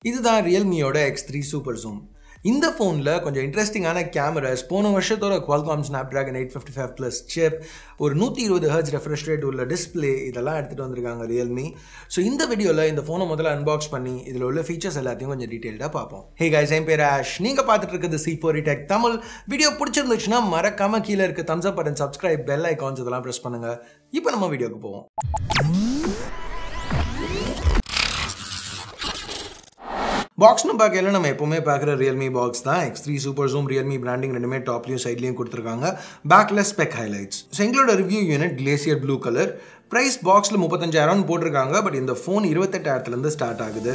இதுதான் ரியல்மியோட X3 Super Zoom. இந்த ஃபோனில் கொஞ்சம் இன்ட்ரெஸ்டிங்கான கேமராஸ், போன வருஷத்தோட Qualcomm Snapdragon 855 Plus சிப், ஒரு 120 Hz ரெஃப்ரெஷ் ரேட் உள்ள டிஸ்பிளே, இதெல்லாம் எடுத்துகிட்டு வந்திருக்காங்க ரியல்மி. ஸோ இந்த வீடியோவில் இந்த ஃபோனை முதல்ல அன்பாக்ஸ் பண்ணி இதில் உள்ள ஃபீச்சர்ஸ் எல்லாத்தையும் கொஞ்சம் டீட்டெயில்டாக பார்ப்போம். ஹே கைஸ், என் பேர் ஆஷ். நீங்கள் பார்த்துட்டு இருக்கிறது C4E Tech தமிழ். வீடியோ பிடிச்சிருந்துச்சுன்னா மறக்காம கீழே இருக்க thumbs up button, subscribe, bell icons இதெல்லாம் ப்ரெஸ் பண்ணுங்கள். இப்போ நம்ம வீடியோக்கு போவோம். பாக்ஸ்னு பார்க்கல நம்ம எப்போவுமே பார்க்குற ரியல்மி பாக்ஸ் தான். X3 Super Zoom Realme branding ரெண்டுமே டாப்லையும் சைட்லையும் கொடுத்துருக்காங்க. பேக்கில் ஸ்பெக் ஹைலைட்ஸ். ஸோ எங்களோட review unit glacier blue colour. Price பாக்ஸில் 35,000 போட்டிருக்காங்க. பட் இந்த ஃபோன் 28,000 ஸ்டார்ட் ஆகுது.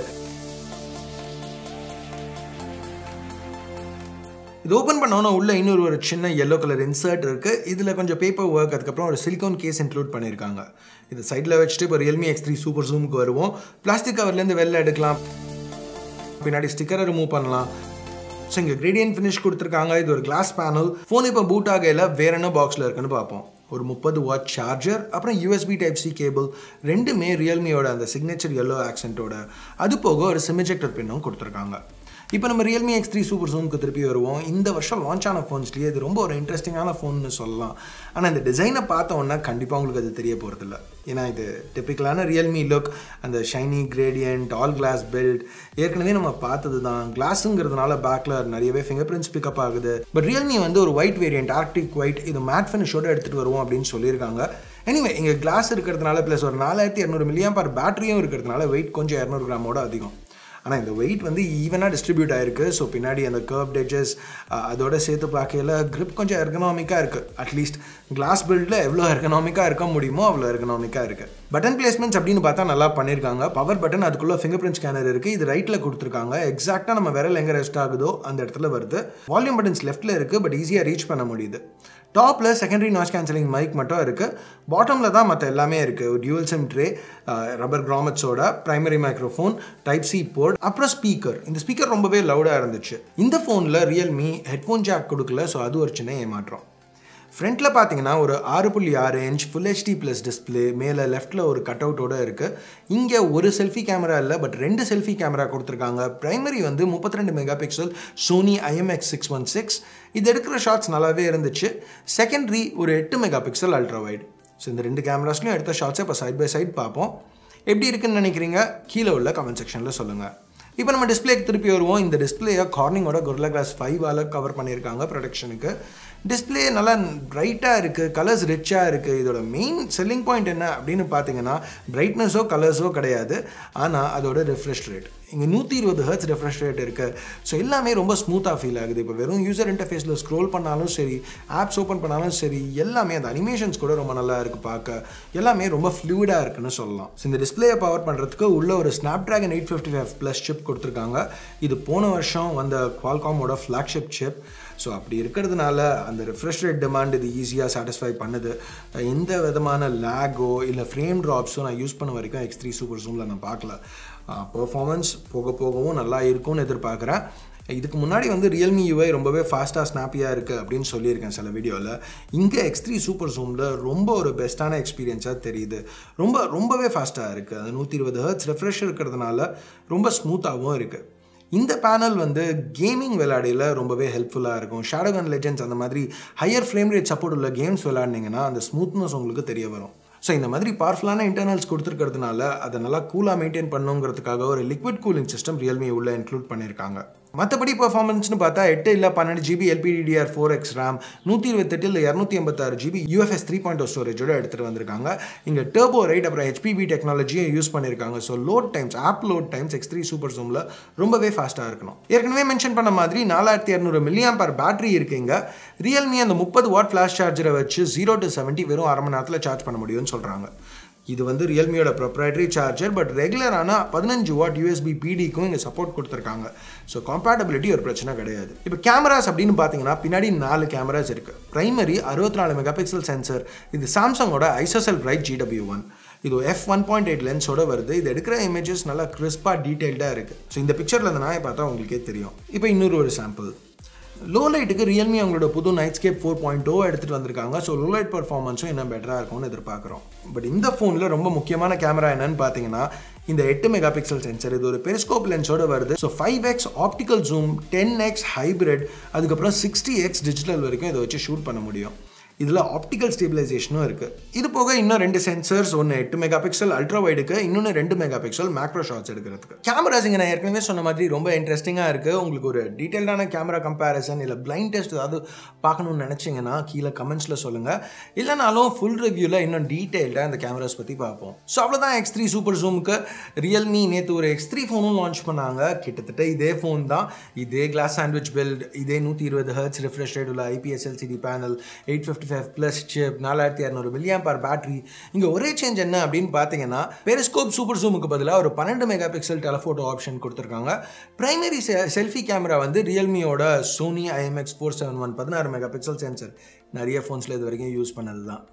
இது ஓப்பன் பண்ணோன்னா உள்ள இன்னொரு சின்ன yellow கலர் இன்சர்ட் இருக்குது. இதில் கொஞ்சம் பேப்பர் ஒர்க், அதுக்கப்புறம் ஒரு சிலிக்கான் கேஸ் இன்க்ளூட் பண்ணியிருக்காங்க. இது சைடில் வச்சுட்டு இப்போ ரியல்மி X3 Super Zoomக்கு வருவோம். பிளாஸ்டிக் கவர்லேருந்து வெளில எடுக்கலாம், பின்னாடி ஸ்டிக்கரை ரிமூவ் பண்ணலாம். ஸோ இங்கே கிரேடியன்ட் ஃபினிஷ் கொடுத்துருக்காங்க. இது ஒரு கிளாஸ் பேனல். ஃபோன் இப்போ பூட் ஆகையில் வேற என்ன பாக்ஸில் இருக்குன்னு பார்ப்போம். ஒரு 30 வாட் சார்ஜர், அப்புறம் USB Type-C கேபிள், ரெண்டுமே ரியல்மியோட அந்த சிக்னேச்சர் yellow ஆக்சென்ட்டோட. அது போக ஒரு சிம் எஜெக்டர் பின்னும் கொடுத்துருக்காங்க. இப்போ நம்ம ரியல்மி X3 Super Zoomக்கு திருப்பி வருவோம். இந்த வருஷம் லான்ச் ஆன ஃபோன்ஸ்லேயே இது ரொம்ப ஒரு இன்ட்ரெஸ்டிங்கான ஃபோன்னு சொல்லலாம். ஆனால் இந்த டிசைனை பார்த்தோன்னா கண்டிப்பாக உங்களுக்கு அது தெரிய போகிறதில்ல. ஏன்னா இது டிப்பிக்கலான ரியல்மி லுக், அந்த shiny gradient, all glass build ஏற்கனவே நம்ம பார்த்தது தான். கிளாஸுங்கிறதுனால பேக்கில் நிறையவே ஃபிங்கர் பிரிண்ட்ஸ் பிக்கப் ஆகுது. பட் ரியல்மி வந்து ஒரு ஒயிட் வேரியன்ட், ஆர்க்டிக் ஒயிட், இது மேட் ஃபினிஷோடு எடுத்துகிட்டு வருவோம் அப்படின்னு சொல்லியிருக்காங்க. எனிவே இங்கே கிளாஸ் இருக்கிறதுனால ப்ளஸ் ஒரு 4200 mAh பேட்டரியும் இருக்கிறதுனால வெயிட் கொஞ்சம் 200 கிராமோட அதிகம். ஆனால் இந்த வெயிட் வந்து ஈவனாக டிஸ்ட்ரிபியூட் ஆகிருக்கு. ஸோ பின்னாடி அந்த கர்வ்ட் எட்ஜஸ் அதோட சேர்த்து பார்க்கையில் கிரிப் கொஞ்சம் எர்கனாமிக்காக இருக்குது. அட்லீஸ்ட் கிளாஸ் பில்டில் எவ்வளோ எர்கனாமிக்காக இருக்க முடியுமோ அவ்வளோ எர்கனாமிக்காக இருக்குது. பட்டன் பிளேஸ்மெண்ட்ஸ் அப்படின்னு பார்த்தா நல்லா பண்ணியிருக்காங்க. பவர் பட்டன், அதுக்குள்ளே ஃபிங்கர் பிரிண்ட் ஸ்கேனர் இருக்குது. இது ரைட்டில் கொடுத்துருக்காங்க. எக்ஸாக்டாக நம்ம விரல் எங்கே ரெஸ்ட் ஆகுதோ அந்த இடத்துல வருது. வால்யூம் பட்டன்ஸ் லெஃப்ட்டில் இருக்குது, பட் ஈஸியாக ரீச் பண்ண முடியுது. டாப்பில் செகண்டரி நாய்ஸ் கேன்சலிங் மைக் மட்டும் இருக்குது. பாட்டமில் தான் மற்ற எல்லாமே இருக்குது. ஒரு டியூவல் சிம் ட்ரே, ரப்பர் கிராமட்ஸோட, பிரைமரி மைக்ரோஃபோன், Type-C போர்ட், அப்புறம் ஸ்பீக்கர். இந்த ஸ்பீக்கர் ரொம்பவே லவுடாக இருந்துச்சு. இந்த ஃபோனில் ரியல்மி ஹெட்ஃபோன் ஜாக் கொடுக்கல. ஸோ அது ஒரு சின்ன ஏமாற்றம். ஃப்ரண்ட்டில் பார்த்தீங்கன்னா ஒரு 6.6 inch full HD plus display, மேலே லெஃப்ட்டில் ஒரு கட் அவுட்டோடு இருக்குது. இங்கே ஒரு செல்ஃபி கேமரா இல்லை, பட் 2 செல்ஃபி கேமரா கொடுத்துருக்காங்க. பிரைமரி வந்து 32 மெகாபிக்சல் Sony IMX616. இது எடுக்கிற ஷாட்ஸ் நல்லாவே இருந்துச்சு. செகண்டரி ஒரு 8 மெகாபிக்சல் அல்ட்ரா வைட். ஸோ இந்த 2 கேமராஸ்லையும் எடுத்த ஷாட்ஸை இப்போ சைட் பை சைட் பார்ப்போம். எப்படி இருக்குன்னு நினைக்கிறீங்க? கீழே உள்ள கமெண்ட் செக்ஷனில் சொல்லுங்கள். இப்போ நம்ம டிஸ்பிளேக்கு திருப்பி வருவோம். இந்த டிஸ்பிளேயை கார்னிங்கோட Gorilla Glass 5ஆல் கவர் பண்ணியிருக்காங்க ப்ரொடெக்ஷனுக்கு. டிஸ்பிளே நல்லா பிரைட்டாக இருக்குது, கலர்ஸ் ரிச்சாக இருக்குது. இதோட மெயின் செல்லிங் பாயிண்ட் என்ன அப்படின்னு பார்த்தீங்கன்னா பிரைட்னஸோ கலர்ஸோ கிடையாது, ஆனால் அதோட ரெஃப்ரெஷ் ரேட். இங்கே 120 Hz ரெஃப்ரெஷ் ரேட் இருக்குது. ஸோ எல்லாமே ரொம்ப ஸ்மூத்தாக ஃபீல் ஆகுது. இப்போ வெறும் யூசர் இன்டர்ஃபேஸில் ஸ்க்ரோல் பண்ணாலும் சரி, ஆப்ஸ் ஓப்பன் பண்ணாலும் சரி, எல்லாமே அந்த அனிமேஷன்ஸ் கூட ரொம்ப நல்லா இருக்குது பார்க்க. எல்லாமே ரொம்ப ஃப்ளூயிடாக இருக்குன்னு சொல்லலாம். ஸோ இந்த டிஸ்பிளேயை பவர் பண்ணுறதுக்கு உள்ள ஒரு Snapdragon 855 Plus சிப் கொடுத்துருக்காங்க. இது போன வருஷம் வந்த Qualcommோட ஃப்ளாக்ஷிப் சிப். ஸோ அப்படி இருக்கிறதுனால அந்த ரெஃப்ரெஷ் ரேட் டிமாண்ட் இது ஈஸியாக சாட்டிஸ்ஃபை பண்ணுது. எந்த விதமான லேகோ இல்லை ஃப்ரேம் ட்ராப்ஸோ நான் யூஸ் பண்ண வரைக்கும் X3 Super Zoomல நான் பார்க்கல. பெர்ஃபார்மன்ஸ் போக போகவும் நல்லா இருக்கும்னு எதிர்பார்க்குறேன். இதுக்கு முன்னாடி வந்து ரியல்மி UI ரொம்பவே ஃபாஸ்ட்டாக ஸ்னாப்பியாக இருக்குது அப்படின்னு சொல்லியிருக்கேன் சில வீடியோவில். இங்கே X3 Super Zoomல ரொம்ப ஒரு பெஸ்ட்டான எக்ஸ்பீரியன்ஸாக தெரியுது. ரொம்பவே ஃபாஸ்ட்டாக இருக்குது. அது 120 Hz ரெஃப்ரெஷ் இருக்கிறதுனால ரொம்ப ஸ்மூத்தாகவும் இருக்குது. இந்த பேனல் வந்து கேமிங் விளையாடையில் ரொம்பவே ஹெல்ப்ஃபுல்லாக இருக்கும். Shadowgun Legends அந்த மாதிரி ஹையர் ஃப்ரேம் ரேட் சப்போர்ட் உள்ள கேம்ஸ் விளையாடினீங்கன்னா அந்த ஸ்மூத்னஸ் உங்களுக்கு தெரிய வரும். ஸோ இந்த மாதிரி பவர்ஃபுல்லான இன்டர்னல்ஸ் கொடுத்துருக்கிறதுனால அதை நல்லா கூலாக மெயின்டைன் பண்ணுங்கிறதுக்காக ஒரு லிக்விட் கூலிங் சிஸ்டம் ரியல்மி உள்ள இன்க்ளூட் பண்ணியிருக்காங்க. மற்றபடி பெர்ஃபார்மன்ஸ்னு பார்த்தா 8 இல்லை 12 GB LPDDR4X RAM, 128 இல்லை 256 GB UFS 3.0 ஸ்டோரேஜோட எடுத்துகிட்டு வந்திருக்காங்க. இங்கே டர்போ ரைட் அப்புறம் HPB டெக்னாலஜியை யூஸ் பண்ணியிருக்காங்க. So load times, app load times X3 Super Zoomல ரொம்பவே ஃபாஸ்ட்டாக இருக்கணும். ஏற்கனவே மென்ஷன் பண்ண மாதிரி 4200 mAh பேட்டரி இருக்குங்க. ரியல்மி அந்த 30 வாட் ஃப்ளாஷ் சார்ஜரை வச்சு 0 to 70 வெறும் அரை மணி நேரத்தில் சார்ஜ் பண்ண முடியும்னு சொல்கிறாங்க. இது வந்து ரியல்மியோட ப்ரொப்ரைட்டரி சார்ஜர், பட் ரெகுலரான 15 வாட் USB PDக்கும் இங்கே சப்போர்ட் கொடுத்துருக்காங்க. ஸோ கம்பேட்டபிலிட்டி ஒரு பிரச்சனை கிடையாது. இப்போ கேமராஸ் அப்படின்னு பார்த்தீங்கன்னா பின்னாடி 4 கேமராஸ் இருக்குது. Primary 64 megapixel sensor. இது சாம்சங்கோட ISOCELL Bright GW1. இது f1.8 லென்ஸோட வருது. இது எடுக்கிற இமேஜஸ் நல்லா கிறிஸ்பாக டீட்டெயில்டாக இருக்குது. ஸோ இந்த பிக்சரில் இந்த நாயை பார்த்தா உங்களுக்கே தெரியும். இப்போ இன்னொரு சாம்பிள். லோ லைட்டுக்கு ரியல்மி அவங்களோட புது நைட்ஸ்கேப் 4.0 எடுத்துகிட்டு வந்திருக்காங்க. ஸோ லோ லைட் பர்ஃபார்மன்ஸும் இன்னும் பெட்டராக இருக்கும்னு எதிர்பார்க்குறோம். பட் இந்த ஃபோனில் ரொம்ப முக்கியமான கேமரா என்னன்னு பார்த்தீங்கன்னா இந்த 8 மெகா பிக்சல் சென்சர் இது ஒரு பெரிஸ்கோப் லென்ஸோட வருது. So 5x optical zoom, 10x hybrid, அதுக்கப்புறம் 60x டிஜிட்டல் வரைக்கும் இதை வச்சு ஷூட் பண்ண முடியும். இதில் ஆப்டிக்கல் ஸ்டேபிளைசேஷனும் இருக்குது. இது போக இன்னும் 2 சென்சர்ஸ், ஒன்று 8 மெகா பிக்சல் அல்ட்ரா வைடுக்கு, இன்னொன்று 2 மெகா பிக்சல் மேக்ரோ ஷாட்ஸ் எடுக்கிறதுக்கு. கேமராஸ் இங்கே நான் ஏற்கனவே சொன்ன மாதிரி ரொம்ப இன்ட்ரெஸ்டிங்காக இருக்குது. உங்களுக்கு ஒரு டீட்டெயில்டான கேமரா கம்பேரிசன் இல்லை பிளைண்ட் டெஸ்ட் ஏதாவது பார்க்கணும்னு நினச்சிங்கன்னா கீழே கமெண்ட்ஸில் சொல்லுங்கள். இல்லைனாலும் ஃபுல் ரிவ்யூவில் இன்னும் டீட்டெயில்டாக அந்த கேமராஸ் பற்றி பார்ப்போம். ஸோ அவ்வளோதான் X3 சூப்பர் ஜூமுக்கு. ரியல்மி நேற்று ஒரு X3 ஃபோனும் லான்ச் பண்ணாங்க. கிட்டத்தட்ட இதே ஃபோன் தான், இதே கிளாஸ் சாண்ட்விச் பில்ட், இதே 120 Hz ரிஃப்ரெஷ் ரேட் உள்ள IPS LCD panel, 855+ chip, 4200 mAh battery. இங்கே ஒரே சேஞ்ச் என்ன அப்படின்னு பார்த்தீங்கன்னா, பெரிஸ்கோப் சூப்பர் ஜூமுக்கு பதிலாக ஒரு 12 மெகா பிக்சல் டெலஃபோட்டோ ஆப்ஷன் கொடுத்துருக்காங்க. பிரைமரி செல்ஃபி கேமரா வந்து ரியல்மியோட Sony IMX471 16 mega pixel sensor நிறைய ஃபோன்ஸில் இது வரைக்கும் யூஸ் பண்ணது தான்.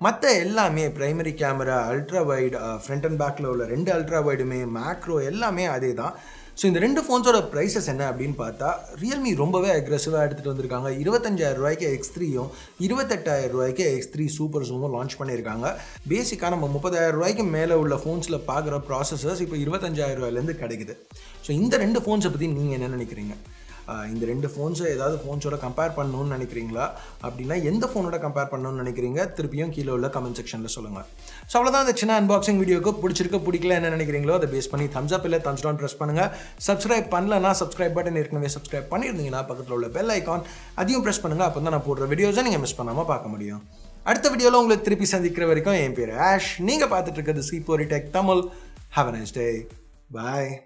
மற்ற எல்லாமே primary camera, ultra wide, front and பேக்கில் உள்ள 2 அல்ட்ரா வைடுமே, மேக்ரோ எல்லாமே அதே தான். ஸோ இந்த 2 ஃபோன்ஸோட ப்ரைஸஸ் என்ன அப்படின்னு பார்த்தா, ரியல்மி ரொம்பவே அக்ரெசிவாக எடுத்துகிட்டு வந்திருக்காங்க. 25,000 ரூபாய்க்கு X3யும் 28,000 ரூபாய்க்கு X3 சூப்பர் ஜூமும் லான்ச் பண்ணியிருக்காங்க. பேசிக்காக நம்ம 30,000 ரூபாய்க்கு மேலே உள்ள ஃபோன்ஸில் பார்க்குற ப்ராசஸர்ஸ் இப்போ 25,000 ரூபாயிலேருந்து கிடைக்குது. ஸோ இந்த 2 ஃபோன்ஸை பற்றி நீங்கள் என்ன நினைக்கிறீங்க? இந்த 2 ஃபோன்ஸை ஏதாவது ஃபோன்ஸோட கம்பேர் பண்ணணும்னு நினைக்கிறீங்களா? அப்படின்னா எந்த ஃபோனோட கம்பேர் பண்ணணும்னு நினைக்கிறீங்க? திருப்பியும் கீழே உள்ள கமெண்ட் செக்ஷனில் சொல்லுங்கள். ஸோ அவ்வளோதான் இந்த சின்ன அன்பாக்சிங் வீடியோக்கு. பிடிக்கல என்ன நினைக்கிறீங்களோ அதை பேஸ் பண்ணி தம்ஸ் அப் இல்லை தம்ஸ் டவுன் ப்ரெஸ் பண்ணுங்கள். சப்ஸ்கிரைப் பண்ணலன்னா சப்ஸ்கிரைப் பட்டன் ஏற்கனவே சப்ஸ்கிரைப் பண்ணியிருந்தீங்கன்னா பக்கத்தில் உள்ள பெல் ஐக்கான் அதையும் ப்ரெஸ் பண்ணுங்கள். அப்போ தான் நான் போடுற வீடியோஸை நீங்கள் மிஸ் பண்ணாமல் பார்க்க முடியும். அடுத்த வீடியோவில் உங்களை திருப்பி சந்திக்கிற வரைக்கும் என் பேர் ஆஷ். நீங்கள் பார்த்துட்டு இருக்கிறது C4 Tech Tamil. Have a nice day. Bye.